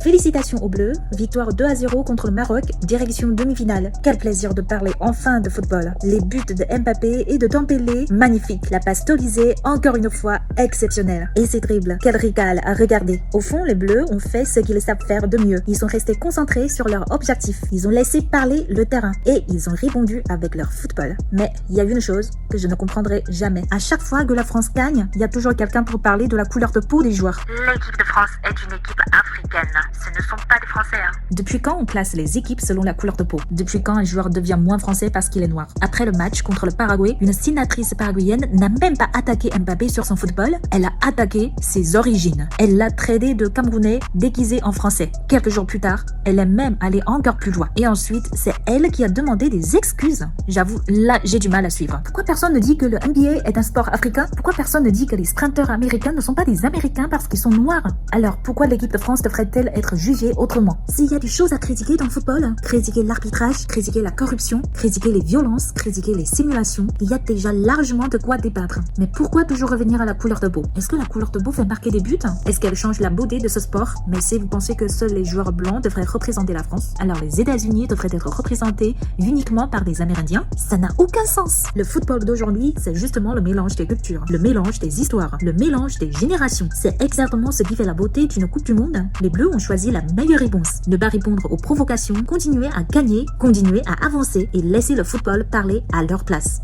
Félicitations aux Bleus, victoire 2-0 contre le Maroc, direction demi-finale. Quel plaisir de parler enfin de football. Les buts de Mbappé et de Dembélé, magnifiques. La passe Tolizé, encore une fois, exceptionnelle. Et c'est dribble, quel régal à regarder. Au fond, les Bleus ont fait ce qu'ils savent faire de mieux. Ils sont restés concentrés sur leur objectif. Ils ont laissé parler le terrain et ils ont répondu avec leur football. Mais il y a une chose que je ne comprendrai jamais. À chaque fois que la France gagne, il y a toujours quelqu'un pour parler de la couleur de peau des joueurs. L'équipe de France est une équipe africaine. Ce ne sont pas des Français. Depuis quand on classe les équipes selon la couleur de peau? Depuis quand un joueur devient moins français parce qu'il est noir? Après le match contre le Paraguay, une sénatrice paraguayenne n'a même pas attaqué Mbappé sur son football, elle a attaqué ses origines. Elle l'a traité de Camerounais déguisé en français. Quelques jours plus tard, elle est même allée encore plus loin. Et ensuite, c'est elle qui a demandé des excuses. J'avoue, là, j'ai du mal à suivre. Pourquoi personne ne dit que le NBA est un sport africain? Pourquoi personne ne dit que les sprinteurs américains ne sont pas des Américains parce qu'ils sont noirs? Alors, pourquoi l'équipe de France devrait-elle être jugée autrement? S'il y a des choses à critiquer dans le football, critiquer l'arbitrage, critiquer la corruption, critiquer les violences, critiquer les simulations, il y a déjà largement de quoi débattre. Mais pourquoi toujours revenir à la couleur de peau? Est-ce que la couleur de peau fait marquer des buts? Est-ce qu'elle change la beauté de ce sport? Mais si vous pensez que seuls les joueurs blancs devraient représenter la France, alors les États-Unis devraient être représentés uniquement par des Amérindiens? Ça n'a aucun sens. Le football d'aujourd'hui, c'est justement le mélange des cultures, le mélange des histoires, le mélange des générations. C'est exactement ce qui fait la beauté d'une Coupe du Monde. Les Bleus ont choisi la meilleure réponse. Ne pas répondre aux provocations, continuer à gagner, continuer à avancer et laisser le football parler à leur place.